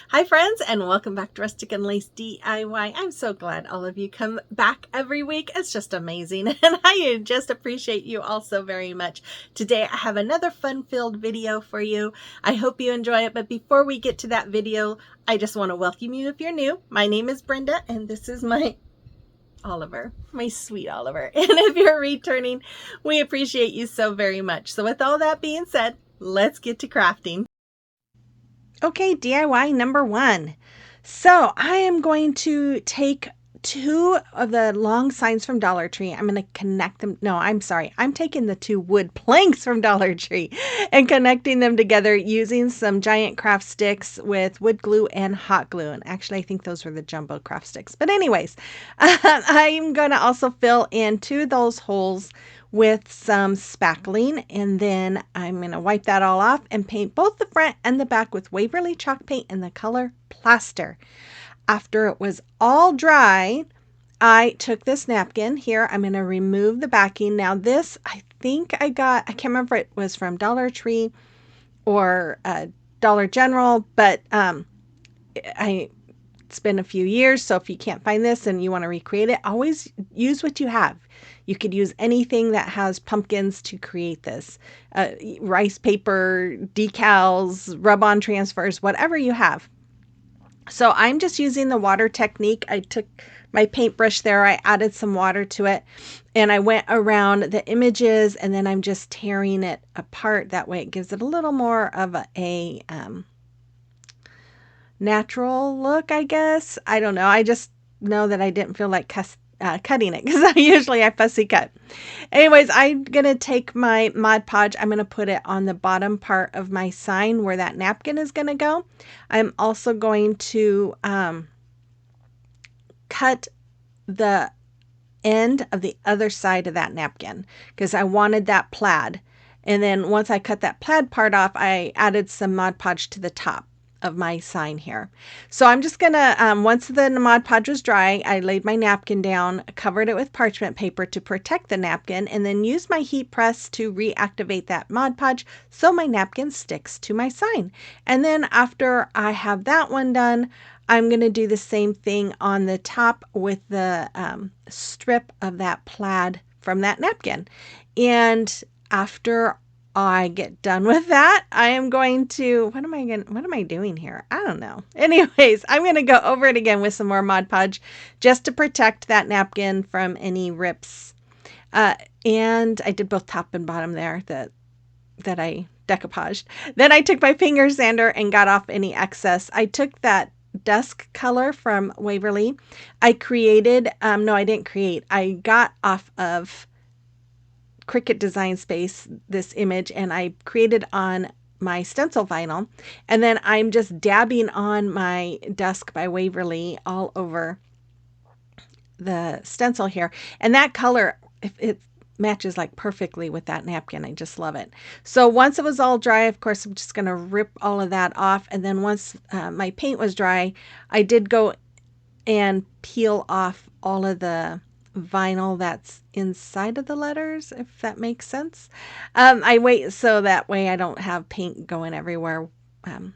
Hi friends, and welcome back to Rustic and Lace DIY. I'm so glad all of you come back every week. It's just amazing, and I just appreciate you all so very much. Today I have another fun-filled video for you. I hope you enjoy it, but before we get to that video, I just want to welcome you if you're new. My name is Brenda, and this is my Oliver, my sweet Oliver. And if you're returning, we appreciate you so very much. So with all that being said, let's get to crafting. Okay, DIY number one. So I am going to take two of the long signs from Dollar Tree. I'm going to connect them. No, I'm sorry. I'm taking the two wood planks from Dollar Tree and connecting them together using some giant craft sticks with wood glue and hot glue. And actually, I think those were the jumbo craft sticks. But anyways, I'm going to also fill in two of those holes with some spackling, and then I'm going to wipe that all off and paint both the front and the back with Waverly chalk paint in the color Plaster. After it was all dry, I took this napkin here. I'm going to remove the backing. Now this, I think I can't remember if it was from Dollar Tree or Dollar General, but it's been a few years, so if you can't find this and you want to recreate it, always use what you have. You could use anything that has pumpkins to create this. Rice paper, decals, rub-on transfers, whatever you have. So I'm just using the water technique. I took my paintbrush there, I added some water to it, and I went around the images, and then I'm just tearing it apart. That way it gives it a little more of a natural look, I guess. I don't know. I just know that I didn't feel like cutting it because I fussy cut. Anyways, I'm going to take my Mod Podge. I'm going to put it on the bottom part of my sign where that napkin is going to go. I'm also going to cut the end of the other side of that napkin because I wanted that plaid. And then once I cut that plaid part off, I added some Mod Podge to the top of my sign here. So I'm just gonna, once the Mod Podge was dry, I laid my napkin down, covered it with parchment paper to protect the napkin, and then used my heat press to reactivate that Mod Podge so my napkin sticks to my sign. And then after I have that one done, I'm going to do the same thing on the top with the strip of that plaid from that napkin. And after I get done with that, I am going to, what am I doing here? I don't know. Anyways, I'm going to go over it again with some more Mod Podge just to protect that napkin from any rips. And I did both top and bottom there that I decoupaged. Then I took my finger sander and got off any excess. I took that dusk color from Waverly. I created, no, I didn't create. I got off of Cricut Design Space this image, and I created on my stencil vinyl, and then I'm just dabbing on my Dusk by Waverly all over the stencil here, and that color, it matches like perfectly with that napkin. I just love it. So once it was all dry, of course, I'm just going to rip all of that off, and then once my paint was dry, I did go and peel off all of the vinyl that's inside of the letters, if that makes sense. I wait so that way I don't have paint going everywhere.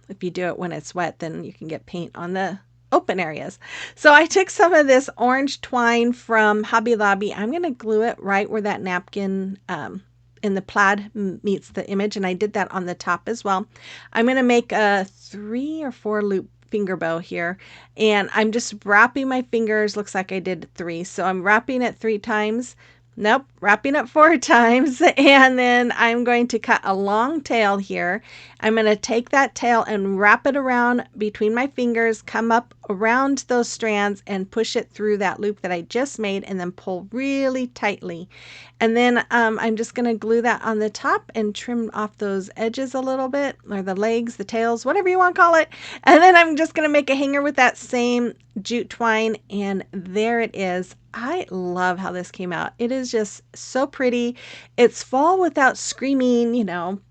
If you do it when it's wet, then you can get paint on the open areas. So I took some of this orange twine from Hobby Lobby. I'm going to glue it right where that napkin in the plaid meets the image, and I did that on the top as well. I'm going to make a 3 or 4 loop finger bow here, and I'm just wrapping my fingers. Looks like I did 3, so I'm wrapping it 3 times. Nope, wrapping it 4 times, and then I'm going to cut a long tail here. I'm going to take that tail and wrap it around between my fingers, come up around those strands and push it through that loop that I just made, and then pull really tightly. And then I'm just going to glue that on the top and trim off those edges a little bit, or the legs, the tails, whatever you want to call it. And then I'm just going to make a hanger with that same jute twine, and there it is. I love how this came out. It is just so pretty. It's fall without screaming,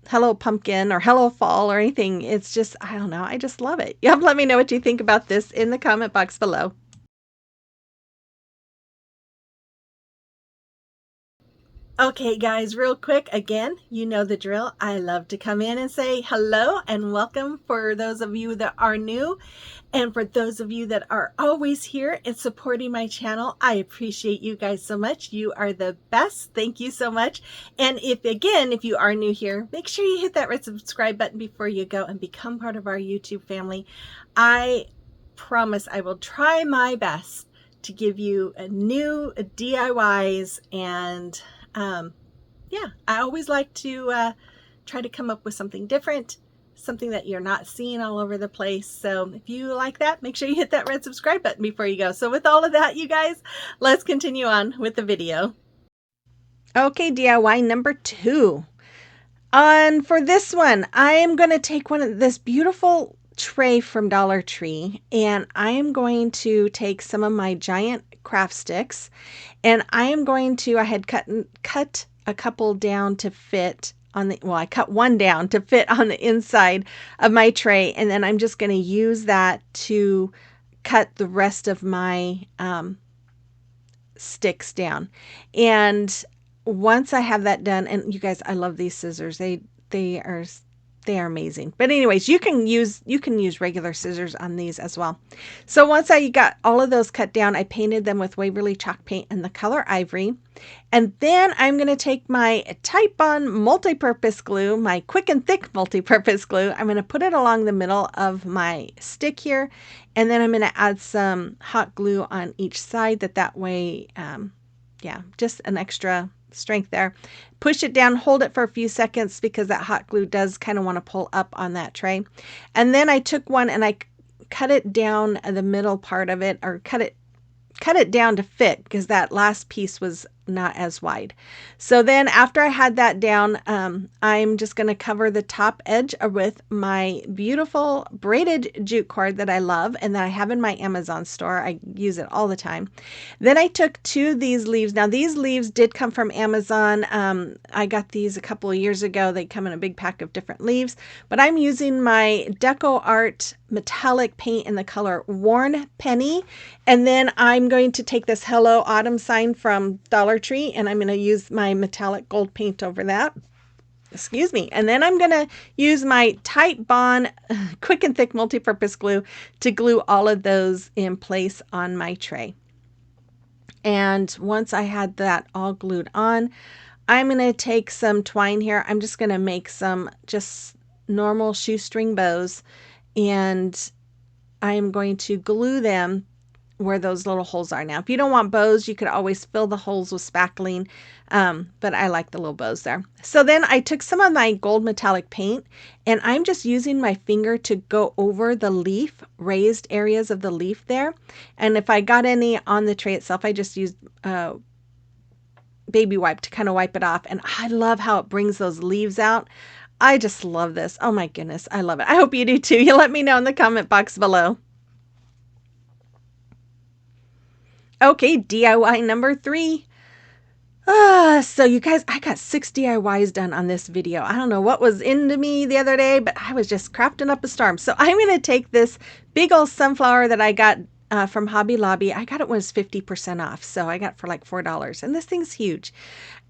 hello pumpkin or hello fall or anything. It's just, I don't know. I just love it. You have to let me know what you think about this in the comment box below. Okay, guys, real quick, again, you know the drill. I love to come in and say hello and welcome for those of you that are new. And for those of you that are always here and supporting my channel, I appreciate you guys so much. You are the best. Thank you so much. And if you are new here, make sure you hit that red subscribe button before you go and become part of our YouTube family. I promise I will try my best to give you a new DIYs and yeah, I always like to try to come up with something different, something that you're not seeing all over the place. So if you like that, make sure you hit that red subscribe button before you go. So with all of that, you guys, let's continue on with the video. Okay, DIY number 2. And for this one, I am going to take one of this beautiful tray from Dollar Tree, and I am going to take some of my giant craft sticks, and I am going to, I had cut a couple down to fit on the, well, I cut one down to fit on the inside of my tray, and then I'm just going to use that to cut the rest of my sticks down. And once I have that done, and you guys, I love these scissors. They are they are amazing. But anyways, you can use regular scissors on these as well. So once I got all of those cut down, I painted them with Waverly chalk paint in the color ivory. And then I'm going to take my Type Bond multi-purpose glue, my quick and thick multi-purpose glue. I'm going to put it along the middle of my stick here. And then I'm going to add some hot glue on each side that way, yeah, just an extra strength there. Push it down, hold it for a few seconds because that hot glue does kind of want to pull up on that tray. And then I took one and I cut it down the middle part of it, or cut it down to fit because that last piece was not as wide. So then after I had that down, I'm just going to cover the top edge with my beautiful braided jute cord that I love and that I have in my Amazon store. I use it all the time. Then I took 2 of these leaves. Now these leaves did come from Amazon. I got these a couple of years ago. They come in a big pack of different leaves, but I'm using my Deco Art metallic paint in the color Worn Penny. And then I'm going to take this Hello Autumn sign from Dollar Tree, and I'm going to use my metallic gold paint over that. Excuse me. And then I'm going to use my Type Bond quick and thick multi-purpose glue to glue all of those in place on my tray. And once I had that all glued on, I'm going to take some twine here. I'm just going to make some just normal shoestring bows, and I'm going to glue them where those little holes are. Now, if you don't want bows, you could always fill the holes with spackling, but I like the little bows there. So then I took some of my gold metallic paint, and I'm just using my finger to go over the leaf, raised areas of the leaf there. And if I got any on the tray itself, I just used baby wipe to kind of wipe it off. And I love how it brings those leaves out. I just love this. Oh my goodness, I love it. I hope you do too. You let me know in the comment box below. Okay, DIY number 3. So you guys, I got 6 DIYs done on this video. I don't know what was into me the other day, but I was just crafting up a storm. So I'm going to take this big old sunflower that I got from Hobby Lobby. I got it when it was 50% off. So I got it for like $4. And this thing's huge.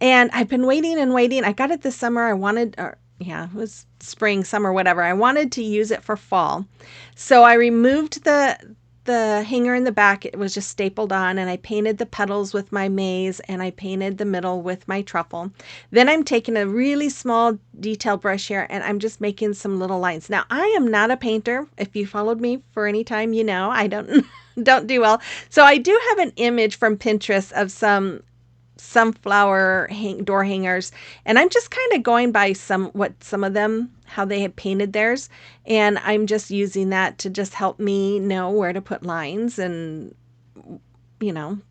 And I've been waiting and waiting. I got it this summer. I wanted, yeah, it was spring, summer, whatever. I wanted to use it for fall. So I removed the hanger in the back. It was just stapled on, and I painted the petals with my maize, and I painted the middle with my truffle. Then I'm taking a really small detail brush here, and I'm just making some little lines. Now, I am not a painter. If you followed me for any time, you know I don't don't do well. So I do have an image from Pinterest of some sunflower door hangers, and I'm just kind of going by some of them, how they had painted theirs, and I'm just using that to just help me know where to put lines and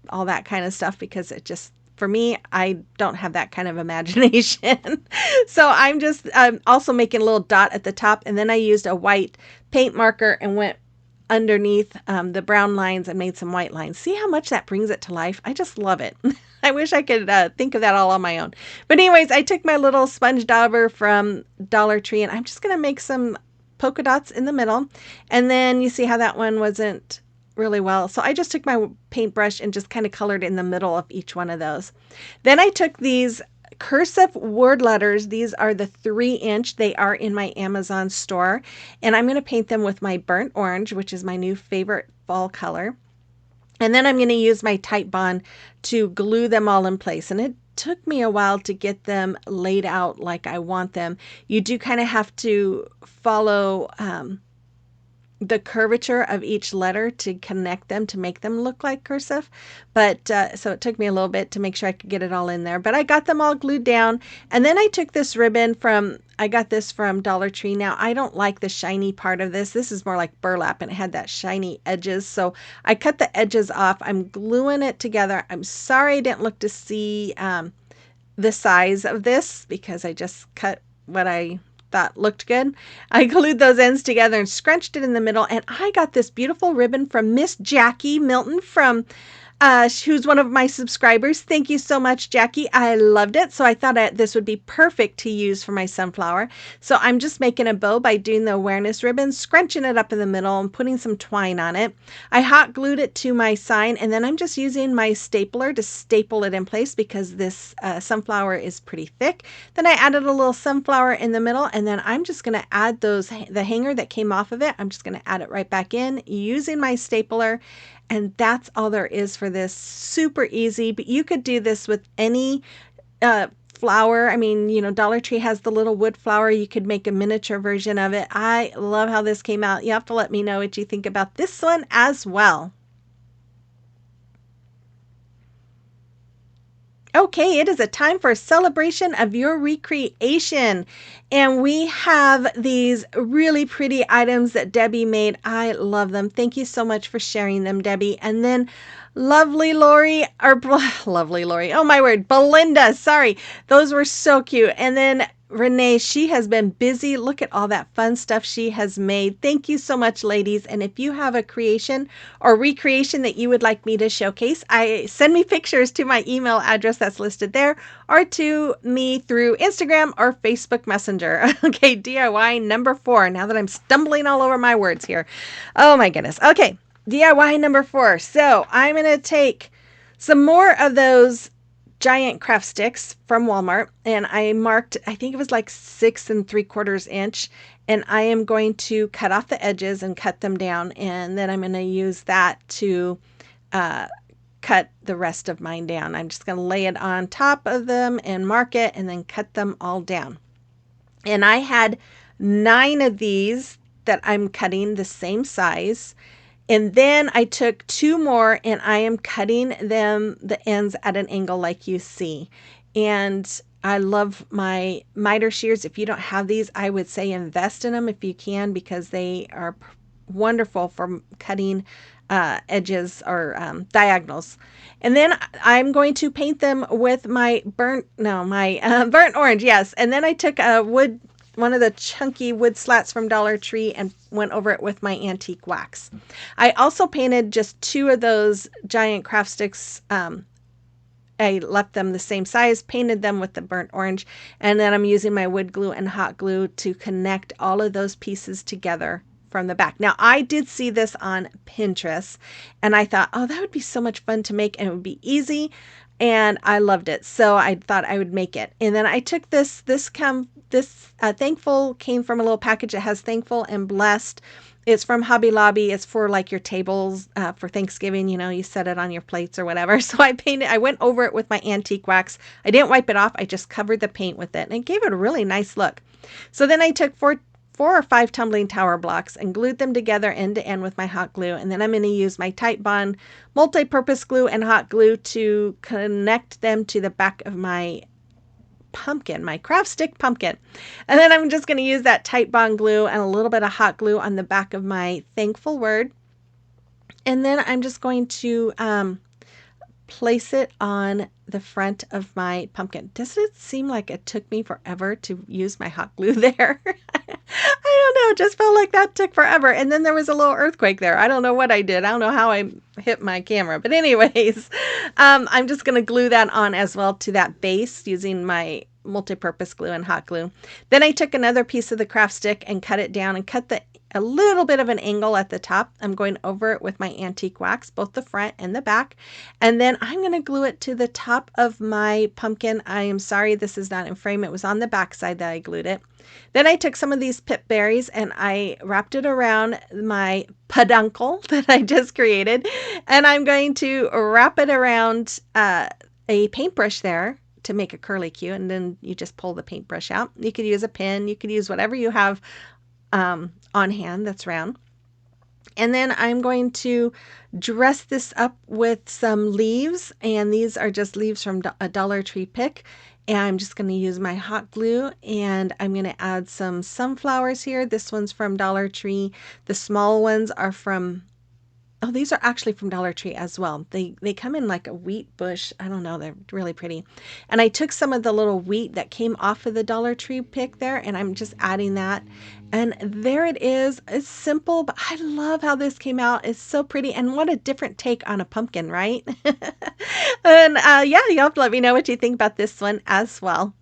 all that kind of stuff, because it just, for me, I don't have that kind of imagination. So I'm just also making a little dot at the top, and then I used a white paint marker and went underneath the brown lines and made some white lines. See how much that brings it to life? I just love it. I wish I could think of that all on my own. But anyways, I took my little sponge dauber from Dollar Tree, and I'm just going to make some polka dots in the middle. And then you see how that one wasn't really well. So I just took my paintbrush and just kind of colored in the middle of each one of those. Then I took these cursive word letters. These are the 3-inch. They are in my Amazon store. And I'm going to paint them with my burnt orange, which is my new favorite fall color. And then I'm going to use my Titebond to glue them all in place. And it took me a while to get them laid out like I want them. You do kind of have to follow the curvature of each letter to connect them to make them look like cursive. But so it took me a little bit to make sure I could get it all in there. But I got them all glued down. And then I took this ribbon I got this from Dollar Tree. Now, I don't like the shiny part of this. This is more like burlap, and it had that shiny edges. So I cut the edges off. I'm gluing it together. I'm sorry I didn't look to see the size of this because I just cut what I thought looked good. I glued those ends together and scrunched it in the middle, and I got this beautiful ribbon from Miss Jackie Milton from who's one of my subscribers. Thank you so much, Jackie. I loved it. So I thought this would be perfect to use for my sunflower. So I'm just making a bow by doing the awareness ribbon, scrunching it up in the middle and putting some twine on it. I hot glued it to my sign, and then I'm just using my stapler to staple it in place because this sunflower is pretty thick. Then I added a little sunflower in the middle, and then I'm just going to add the hanger that came off of it. I'm just going to add it right back in using my stapler. And that's all there is for this. Super easy, but you could do this with any flower. I mean, Dollar Tree has the little wood flower. You could make a miniature version of it. I love how this came out. You have to let me know what you think about this one as well. Okay, it is a time for a celebration of your recreation. And we have these really pretty items that Debbie made. I love them. Thank you so much for sharing them, Debbie. And then lovely Lori, or lovely Lori, oh my word, Belinda, sorry. Those were so cute. And then Renee, she has been busy. Look at all that fun stuff she has made. Thank you so much, ladies. And if you have a creation or recreation that you would like me to showcase, send me pictures to my email address that's listed there or to me through Instagram or Facebook Messenger. Okay, DIY number 4. Now that I'm stumbling all over my words here. Oh my goodness. Okay, DIY number 4. So I'm going to take some more of those giant craft sticks from Walmart, and I marked, I think it was like 6 3/4 inch, and I am going to cut off the edges and cut them down, and then I'm going to use that to cut the rest of mine down. I'm just going to lay it on top of them and mark it and then cut them all down. And I had 9 of these that I'm cutting the same size. And then I took 2 more and I am cutting them, the ends at an angle like you see. And I love my miter shears. If you don't have these, I would say invest in them if you can, because they are wonderful for cutting edges or diagonals. And then I'm going to paint them with my burnt orange. Yes. And then I took one of the chunky wood slats from Dollar Tree and went over it with my antique wax. I also painted just 2 of those giant craft sticks. I left them the same size, painted them with the burnt orange, and then I'm using my wood glue and hot glue to connect all of those pieces together from the back. Now, I did see this on Pinterest, and I thought, oh, that would be so much fun to make, and it would be easy, and I loved it. So I thought I would make it. And then I took this Thankful came from a little package that has Thankful and Blessed. It's from Hobby Lobby. It's for like your tables for Thanksgiving. You set it on your plates or whatever. So I went over it with my antique wax. I didn't wipe it off. I just covered the paint with it, and it gave it a really nice look. So then I took 4 or 5 tumbling tower blocks and glued them together end to end with my hot glue. And then I'm going to use my Titebond multi-purpose glue and hot glue to connect them to the back of my pumpkin, my craft stick pumpkin. And then I'm just going to use that Titebond glue and a little bit of hot glue on the back of my Thankful word. And then I'm just going to place it on the front of my pumpkin. Does it seem like it took me forever to use my hot glue there? I don't know. It just felt like that took forever. And then there was a little earthquake there. I don't know what I did. I don't know how I hit my camera. But anyways, I'm just going to glue that on as well to that base using my multi-purpose glue and hot glue. Then I took another piece of the craft stick and cut it down and cut a little bit of an angle at the top. I'm going over it with my antique wax, both the front and the back. And then I'm going to glue it to the top of my pumpkin. I am sorry this is not in frame. It was on the back side that I glued it. Then I took some of these pip berries and I wrapped it around my peduncle that I just created. And I'm going to wrap it around a paintbrush there to make a curly Q, and then you just pull the paintbrush out. You could use a pin, you could use whatever you have on hand that's round. And then I'm going to dress this up with some leaves, and these are just leaves from a Dollar Tree pick. And I'm just going to use my hot glue, and I'm going to add some sunflowers here. This one's from Dollar Tree. The small ones are from, oh, these are actually from Dollar Tree as well. They come in like a wheat bush. I don't know. They're really pretty. And I took some of the little wheat that came off of the Dollar Tree pick there, and I'm just adding that. And there it is. It's simple, but I love how this came out. It's so pretty. And what a different take on a pumpkin, right? And yeah, you'll have to let me know what you think about this one as well.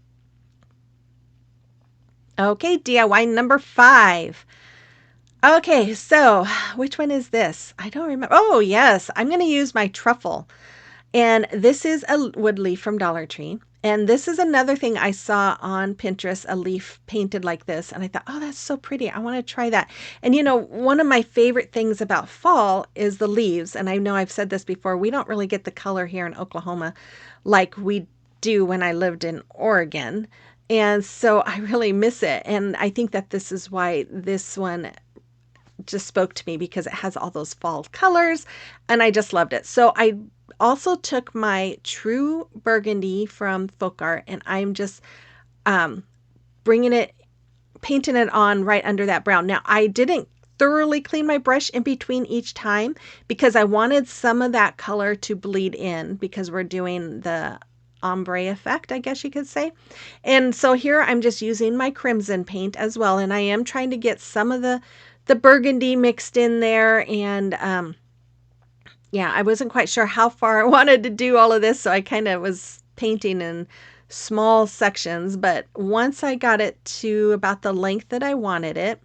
Okay, DIY number 5. Okay, so which one is this? I don't remember. Oh, yes, I'm going to use my truffle. And this is a wood leaf from Dollar Tree. And this is another thing I saw on Pinterest, a leaf painted like this. And I thought, oh, that's so pretty. I want to try that. And you know, one of my favorite things about fall is the leaves. And I know I've said this before, we don't really get the color here in Oklahoma like we do when I lived in Oregon. And so I really miss it. And I think that this is why this one just spoke to me, because it has all those fall colors and I just loved it. So I also took my true burgundy from Folk Art, and I'm just bringing it, painting it on right under that brown. Now I didn't thoroughly clean my brush in between each time because I wanted some of that color to bleed in, because we're doing the ombre effect, I guess you could say. And so here I'm just using my crimson paint as well, and I am trying to get some of the burgundy mixed in there. And yeah, I wasn't quite sure how far I wanted to do all of this, so I kind of was painting in small sections. But once I got it to about the length that I wanted it,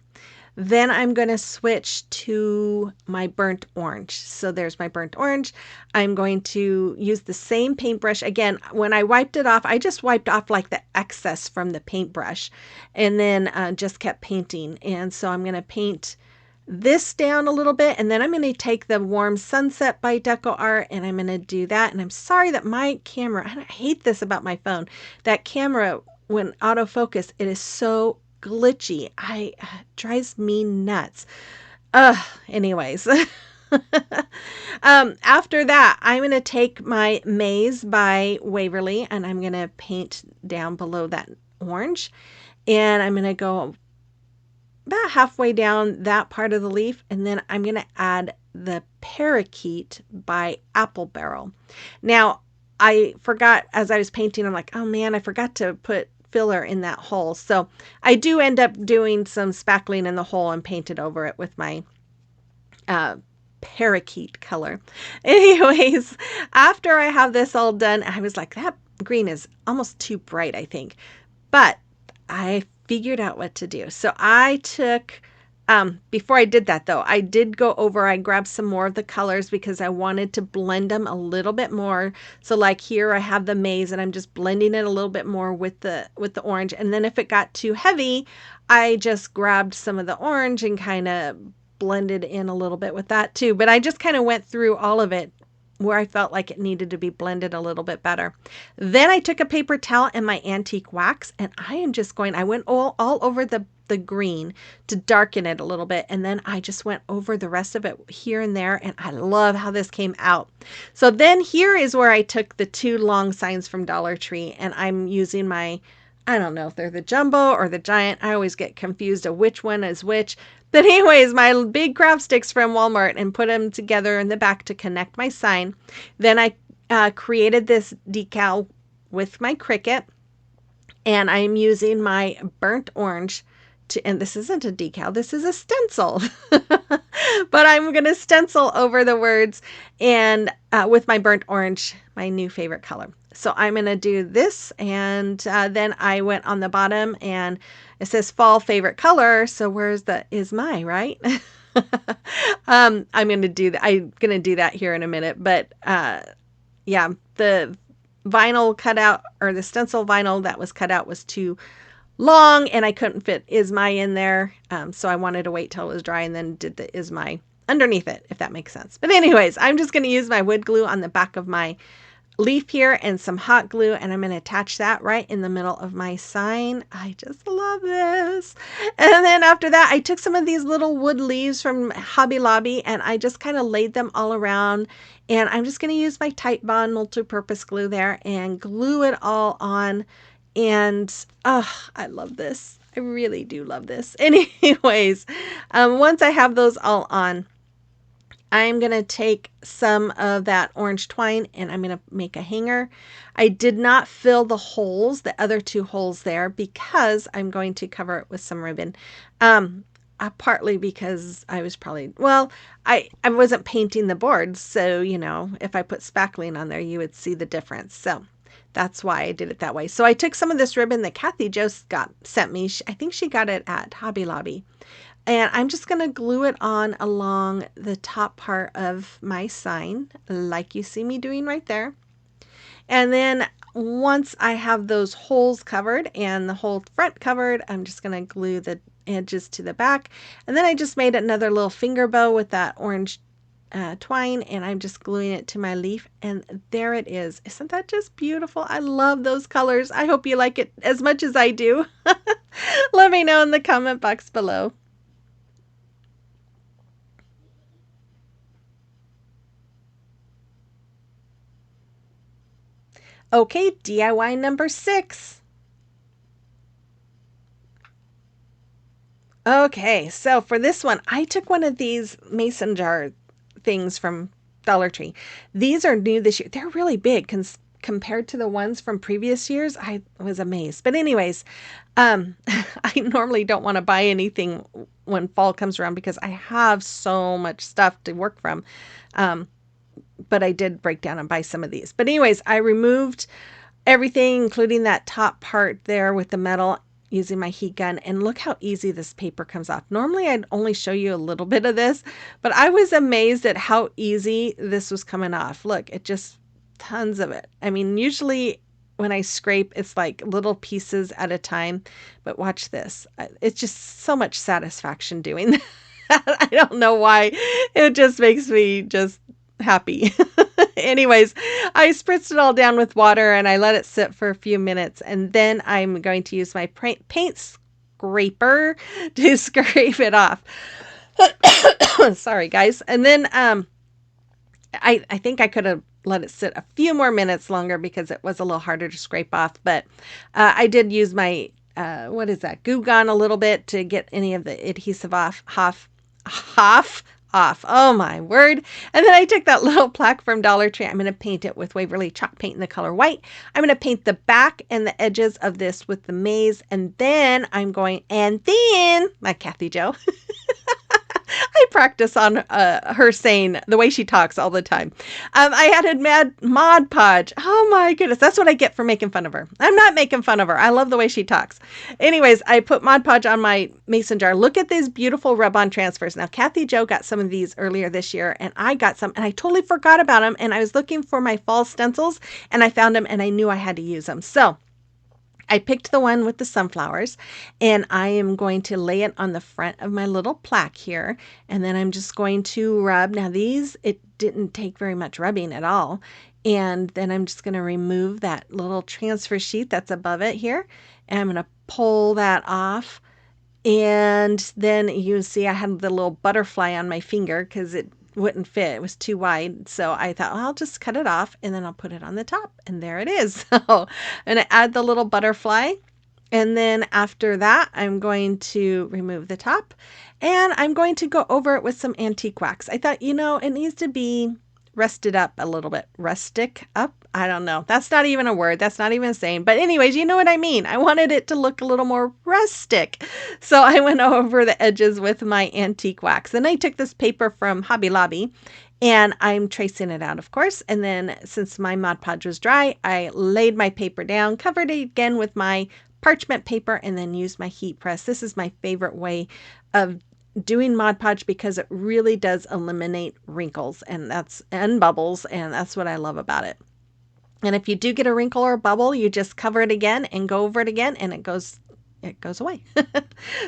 then I'm going to switch to my burnt orange. So there's my burnt orange. I'm going to use the same paintbrush. Again, when I wiped it off, I just wiped off like the excess from the paintbrush, and then just kept painting. And so I'm going to paint this down a little bit, and then I'm going to take the Warm Sunset by Decor, and I'm going to do that. And I'm sorry that my camera, I hate this about my phone, that camera, when autofocus, it is so glitchy. Drives me nuts. Anyways. After that, I'm going to take my Maze by Waverly, and I'm going to paint down below that orange, and I'm going to go about halfway down that part of the leaf, and then I'm going to add the Parakeet by Apple Barrel. Now, I forgot as I was painting, I'm like, oh man, I forgot to put filler in that hole. So I do end up doing some spackling in the hole and painted over it with my Parakeet color. Anyways, after I have this all done, I was like, that green is almost too bright, I think. But I figured out what to do. So I took, before I did that though, I did go over, I grabbed some more of the colors because I wanted to blend them a little bit more. So like here I have the Maze, and I'm just blending it a little bit more with the orange. And then if it got too heavy, I just grabbed some of the orange and kind of blended in a little bit with that too. But I just kind of went through all of it where I felt like it needed to be blended a little bit better. Then I took a paper towel and my antique wax, and I went all over the green to darken it a little bit. And then I just went over the rest of it here and there. And I love how this came out. So then here is where I took the 2 long signs from Dollar Tree, and I'm using my, I don't know if they're the jumbo or the giant. I always get confused of which one is which. But anyways, my big craft sticks from Walmart, and put them together in the back to connect my sign. Then I created this decal with my Cricut, and I'm using my burnt orange and this isn't a decal, this is a stencil. But I'm going to stencil over the words, and with my burnt orange, my new favorite color. So I'm going to do this, and then I went on the bottom, and it says fall favorite color. So where's the is my, right? I'm going to do that. I'm going to do that here in a minute. But yeah, the vinyl cutout, or the stencil vinyl that was cut out, was too long, and I couldn't fit is my in there. So I wanted to wait till it was dry and then did the is my underneath it, if that makes sense. But anyways, I'm just going to use my wood glue on the back of my leaf here and some hot glue, and I'm going to attach that right in the middle of my sign. I just love this. And then after that, I took some of these little wood leaves from Hobby Lobby, and I just kind of laid them all around, and I'm just going to use my Tite Bond multi-purpose glue there and glue it all on. And I love this. I really do love this. Anyways, once I have those all on, I'm going to take some of that orange twine and I'm going to make a hanger. I did not fill the holes, the other two holes there, because I'm going to cover it with some ribbon. Partly because I was probably, well, I wasn't painting the boards. So, if I put spackling on there, you would see the difference. So that's why I did it that way. So I took some of this ribbon that Kathy just sent me. I think she got it at Hobby Lobby. And I'm just going to glue it on along the top part of my sign, like you see me doing right there. And then once I have those holes covered and the whole front covered, I'm just going to glue the edges to the back. And then I just made another little finger bow with that orange twine, and I'm just gluing it to my leaf, and there it is. Isn't that just beautiful? I love those colors. I hope you like it as much as I do. Let me know in the comment box below. Okay, DIY number 6. Okay, so for this one, I took one of these mason jar things from Dollar Tree. These are new this year. They're really big compared to the ones from previous years. I was amazed. But anyways, I normally don't want to buy anything when fall comes around because I have so much stuff to work from. But I did break down and buy some of these. But anyways, I removed everything, including that top part there with the metal, using my heat gun, and look how easy this paper comes off. Normally I'd only show you a little bit of this, but I was amazed at how easy this was coming off. Look, it just tons of it. I mean, usually when I scrape, it's like little pieces at a time, but watch this. It's just so much satisfaction doing that. I don't know why. It just makes me just happy. Anyways, I spritzed it all down with water and I let it sit for a few minutes, and then I'm going to use my paint scraper to scrape it off. Sorry guys. And then I think I could have let it sit a few more minutes longer because it was a little harder to scrape off, but I did use my what is that, Goo Gone a little bit to get any of the adhesive off. Oh my word. And then I took that little plaque from Dollar Tree. I'm going to paint it with Waverly chalk paint in the color white. I'm going to paint the back and the edges of this with the maze. And then like Kathy Jo, I practice on her saying the way she talks all the time. I added Mod Podge. Oh my goodness. That's what I get for making fun of her. I'm not making fun of her. I love the way she talks. Anyways, I put Mod Podge on my mason jar. Look at these beautiful rub-on transfers. Now, Kathy Jo got some of these earlier this year, and I got some, and I totally forgot about them. And I was looking for my fall stencils, and I found them, and I knew I had to use them. So I picked the one with the sunflowers, and I am going to lay it on the front of my little plaque here. And then I'm just going to rub. Now these, it didn't take very much rubbing at all. And then I'm just going to remove that little transfer sheet that's above it here. And I'm going to pull that off. And then you see I had the little butterfly on my finger because it wouldn't fit. It was too wide. So I thought, well, I'll just cut it off and then I'll put it on the top. And there it is. So I'm going to add the little butterfly. And then after that, I'm going to remove the top and I'm going to go over it with some antique wax. I thought, it needs to be rusted up a little bit. Rustic up? I don't know. That's not even a word. That's not even a saying. But anyways, you know what I mean. I wanted it to look a little more rustic. So I went over the edges with my antique wax. Then I took this paper from Hobby Lobby And I'm tracing it out, of course. And then since my Mod Podge was dry, I laid my paper down, covered it again with my parchment paper, and then used my heat press. This is my favorite way of doing Mod Podge because it really does eliminate wrinkles and bubbles, and that's what I love about it. And if you do get a wrinkle or a bubble, you just cover it again and go over it again, and it goes away.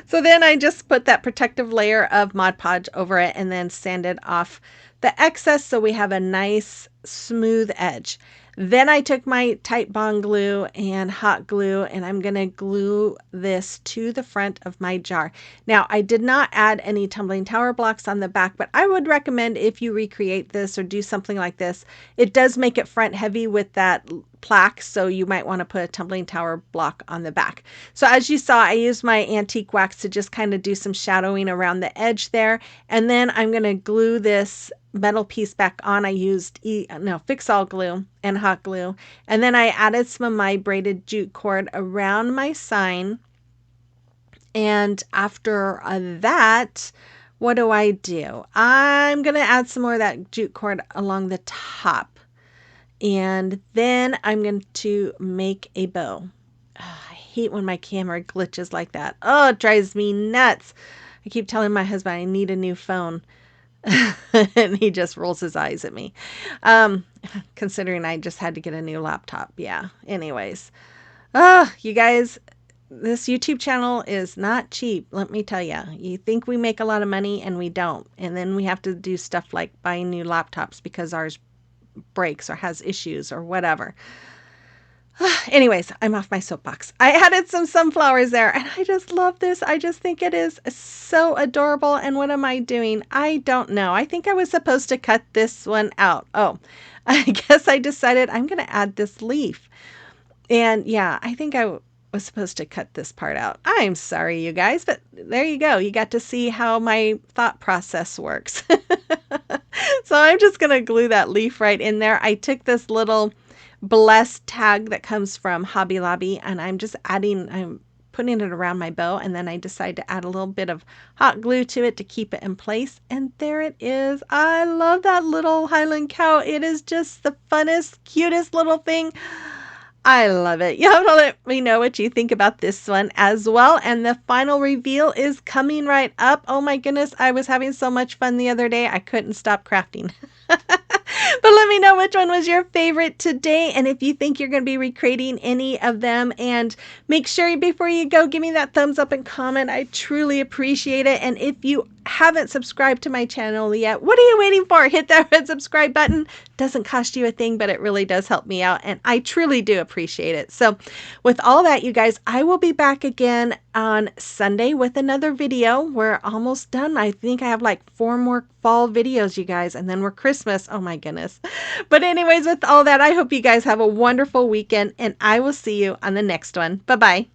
So then I just put that protective layer of Mod Podge over it and then sanded off the excess so we have a nice smooth edge. Then I took my Titebond glue and hot glue, and I'm going to glue this to the front of my jar. Now, I did not add any tumbling tower blocks on the back, but I would recommend if you recreate this or do something like this, it does make it front heavy with that plaque, so you might want to put a tumbling tower block on the back. So as you saw, I used my antique wax to just kind of do some shadowing around the edge there, and then I'm going to glue this metal piece back on. I used Fix-All glue and hot glue, and then I added some of my braided jute cord around my sign. And after that, what do? I'm going to add some more of that jute cord along the top. And then I'm going to make a bow. Oh, I hate when my camera glitches like that. Oh, it drives me nuts. I keep telling my husband I need a new phone. And he just rolls his eyes at me. Um, Considering I just had to get a new laptop. Yeah. Anyways. Oh, you guys, this YouTube channel is not cheap, let me tell you. You think we make a lot of money and we don't. And then we have to do stuff like buying new laptops because ours breaks or has issues or whatever. Anyways, I'm off my soapbox. I added some sunflowers there, and I just love this. I just think it is so adorable. And what am I doing? I don't know. I think I was supposed to cut this one out. Oh, I guess I decided I'm going to add this leaf. And yeah, I think I was supposed to cut this part out. I'm sorry, you guys, but there you go. You got to see how my thought process works. So I'm just going to glue that leaf right in there. I took this little blessed tag that comes from Hobby Lobby, and I'm putting it around my bow, and then I decide to add a little bit of hot glue to it to keep it in place. And there it is. I love that little Highland cow. It is just the funnest, cutest little thing. I love it. You have to let me know what you think about this one as well. And the final reveal is coming right up. Oh my goodness, I was having so much fun the other day. I couldn't stop crafting. But let me know which one was your favorite today, and if you think you're going to be recreating any of them. And make sure before you go, give me that thumbs up and comment. I truly appreciate it. And if you haven't subscribed to my channel yet, what are you waiting for? Hit that red subscribe button. Doesn't cost you a thing, but it really does help me out, and I truly do appreciate it. So with all that, you guys, I will be back again on Sunday with another video. We're almost done. I think I have like 4 more fall videos, you guys, and then we're Christmas. Oh my goodness. But anyways, with all that, I hope you guys have a wonderful weekend, and I will see you on the next one. Bye-bye.